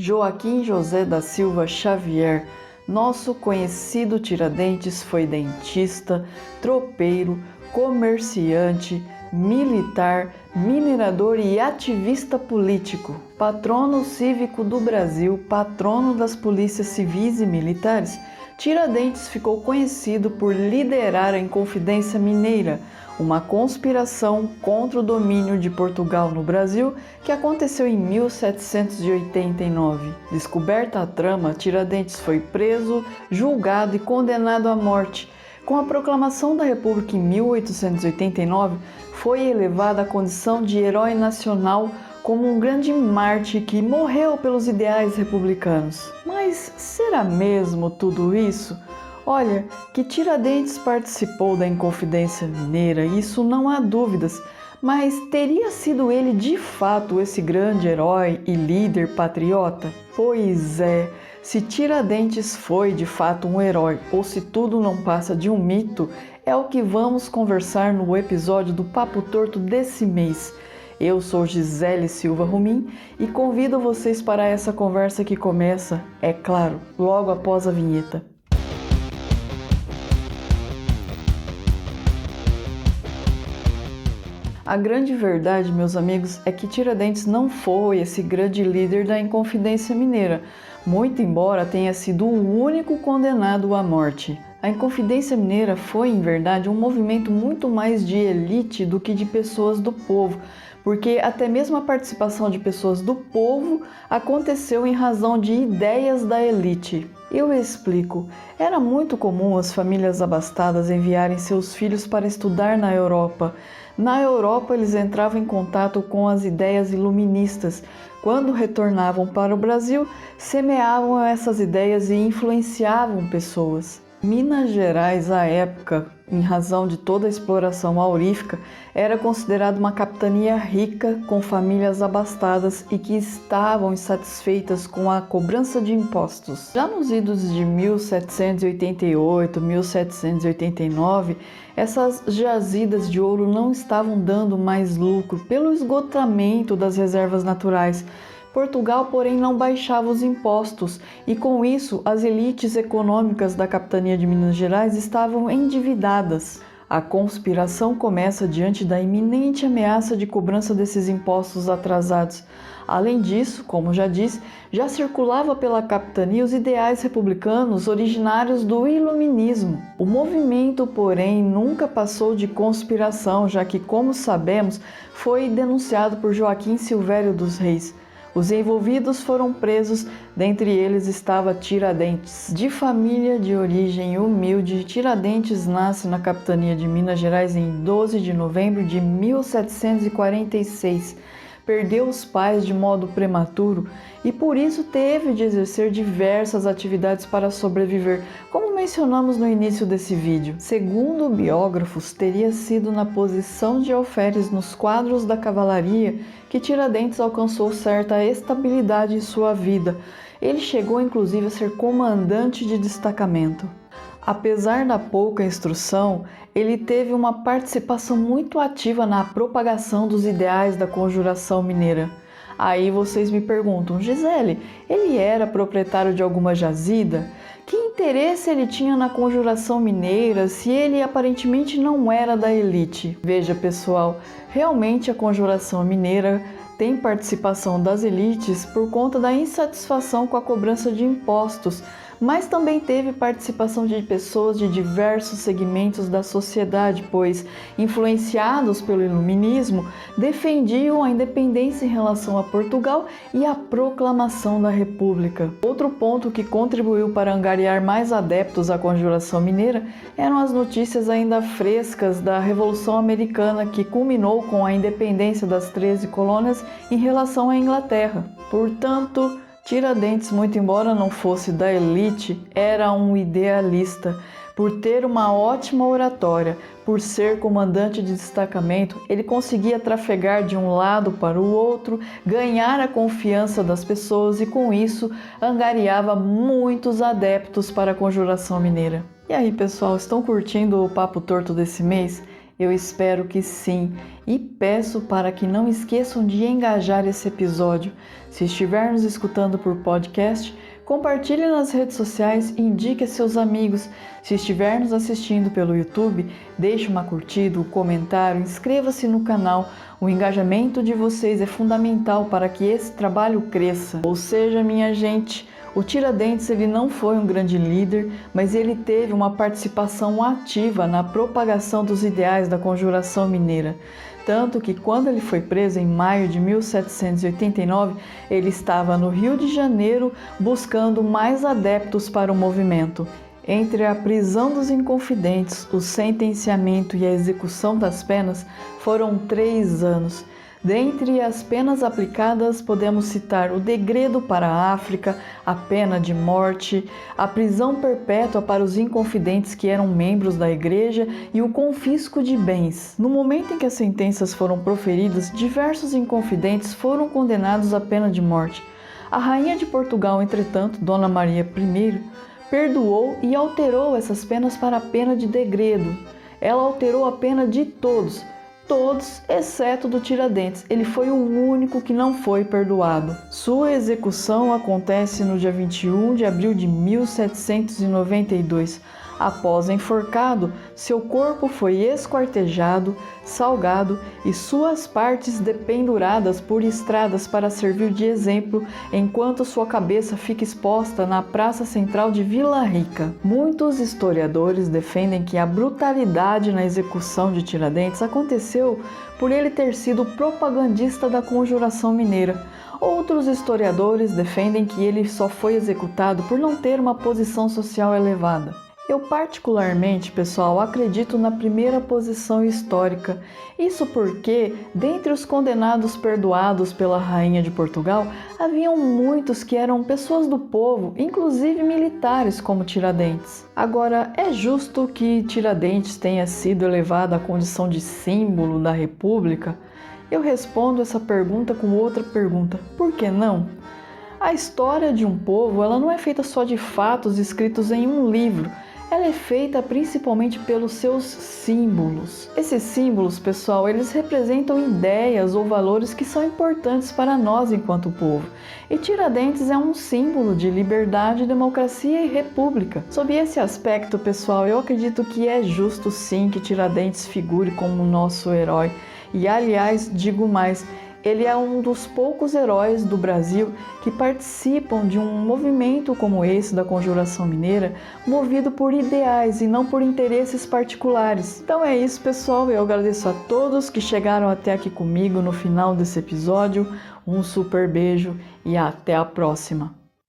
Joaquim José da Silva Xavier, nosso conhecido Tiradentes, foi dentista, tropeiro, comerciante, militar, minerador e ativista político. Patrono cívico do Brasil, patrono das polícias civis e militares, Tiradentes ficou conhecido por liderar a Inconfidência Mineira, uma conspiração contra o domínio de Portugal no Brasil que aconteceu em 1789. Descoberta a trama, Tiradentes foi preso, julgado e condenado à morte. Com a proclamação da República em 1889, foi elevado à condição de herói nacional como um grande mártir que morreu pelos ideais republicanos. Mas será mesmo tudo isso? Olha, que Tiradentes participou da Inconfidência Mineira, isso não há dúvidas, mas teria sido ele de fato esse grande herói e líder patriota? Pois é, se Tiradentes foi de fato um herói ou se tudo não passa de um mito, é o que vamos conversar no episódio do Papo Torto desse mês. Eu sou Gisele Silva Rumim e convido vocês para essa conversa que começa, é claro, logo após a vinheta. A grande verdade, meus amigos, é que Tiradentes não foi esse grande líder da Inconfidência Mineira, muito embora tenha sido o único condenado à morte. A Inconfidência Mineira foi, em verdade, um movimento muito mais de elite do que de pessoas do povo, porque até mesmo a participação de pessoas do povo aconteceu em razão de ideias da elite. Eu explico. Era muito comum as famílias abastadas enviarem seus filhos para estudar na Europa. Na Europa, eles entravam em contato com as ideias iluministas. Quando retornavam para o Brasil, semeavam essas ideias e influenciavam pessoas. Minas Gerais, à época, em razão de toda a exploração aurífica, era considerada uma capitania rica, com famílias abastadas e que estavam insatisfeitas com a cobrança de impostos. Já nos idos de 1788, 1789, essas jazidas de ouro não estavam dando mais lucro pelo esgotamento das reservas naturais. Portugal, porém, não baixava os impostos e, com isso, as elites econômicas da capitania de Minas Gerais estavam endividadas. A conspiração começa diante da iminente ameaça de cobrança desses impostos atrasados. Além disso, como já disse, já circulava pela capitania os ideais republicanos originários do iluminismo. O movimento, porém, nunca passou de conspiração, já que, como sabemos, foi denunciado por Joaquim Silvério dos Reis. Os envolvidos foram presos, dentre eles estava Tiradentes. De família de origem humilde, Tiradentes nasce na capitania de Minas Gerais em 12 de novembro de 1746. Perdeu os pais de modo prematuro e por isso teve de exercer diversas atividades para sobreviver, como mencionamos no início desse vídeo. Segundo biógrafos, teria sido na posição de alferes nos quadros da cavalaria que Tiradentes alcançou certa estabilidade em sua vida. Ele chegou inclusive a ser comandante de destacamento. Apesar da pouca instrução, ele teve uma participação muito ativa na propagação dos ideais da Conjuração Mineira. Aí vocês me perguntam, Gisele, ele era proprietário de alguma jazida? Que interesse ele tinha na Conjuração Mineira se ele aparentemente não era da elite? Veja, pessoal, realmente a Conjuração Mineira tem participação das elites por conta da insatisfação com a cobrança de impostos, mas também teve participação de pessoas de diversos segmentos da sociedade, pois, influenciados pelo iluminismo, defendiam a independência em relação a Portugal e a proclamação da República. Outro ponto que contribuiu para angariar mais adeptos à Conjuração Mineira eram as notícias ainda frescas da Revolução Americana, que culminou com a independência das 13 colônias em relação à Inglaterra. Portanto, Tiradentes, muito embora não fosse da elite, era um idealista. Por ter uma ótima oratória, por ser comandante de destacamento, ele conseguia trafegar de um lado para o outro, ganhar a confiança das pessoas e, com isso, angariava muitos adeptos para a Conjuração Mineira. E aí, pessoal, estão curtindo o Papo Torto desse mês? Eu espero que sim. e peço para que não esqueçam de engajar esse episódio. Se estiver nos escutando por podcast, compartilhe nas redes sociais e indique a seus amigos. Se estiver nos assistindo pelo YouTube, deixe uma curtida, um comentário, inscreva-se no canal. O engajamento de vocês é fundamental para que esse trabalho cresça. Ou seja, minha gente, o Tiradentes ele não foi um grande líder, mas ele teve uma participação ativa na propagação dos ideais da Conjuração Mineira. Tanto que quando ele foi preso em maio de 1789, ele estava no Rio de Janeiro buscando mais adeptos para o movimento. Entre a prisão dos Inconfidentes, o sentenciamento e a execução das penas foram 3 anos. Dentre as penas aplicadas, podemos citar o degredo para a África, a pena de morte, a prisão perpétua para os inconfidentes que eram membros da igreja e o confisco de bens. No momento em que as sentenças foram proferidas, diversos inconfidentes foram condenados à pena de morte. A rainha de Portugal, entretanto, Dona Maria I, perdoou e alterou essas penas para a pena de degredo. Ela alterou a pena de todos, exceto do Tiradentes. Ele foi o único que não foi perdoado. Sua execução acontece no dia 21 de abril de 1792. Após enforcado, seu corpo foi esquartejado, salgado e suas partes dependuradas por estradas para servir de exemplo, enquanto sua cabeça fica exposta na praça central de Vila Rica. Muitos historiadores defendem que a brutalidade na execução de Tiradentes aconteceu por ele ter sido propagandista da Conjuração Mineira. Outros historiadores defendem que ele só foi executado por não ter uma posição social elevada. Eu particularmente, pessoal, acredito na primeira posição histórica. Isso porque, dentre os condenados perdoados pela Rainha de Portugal, haviam muitos que eram pessoas do povo, inclusive militares como Tiradentes. Agora, é justo que Tiradentes tenha sido elevado à condição de símbolo da República? Eu respondo essa pergunta com outra pergunta. Por que não? A história de um povo, ela não é feita só de fatos escritos em um livro. Ela é feita principalmente pelos seus símbolos. Esses símbolos, pessoal, eles representam ideias ou valores que são importantes para nós enquanto povo. E Tiradentes é um símbolo de liberdade, democracia e república. Sob esse aspecto, pessoal, eu acredito que é justo sim que Tiradentes figure como nosso herói. E, aliás, digo mais, ele é um dos poucos heróis do Brasil que participam de um movimento como esse da Conjuração Mineira, movido por ideais e não por interesses particulares. Então é isso, pessoal. Eu agradeço a todos que chegaram até aqui comigo no final desse episódio. Um super beijo e até a próxima!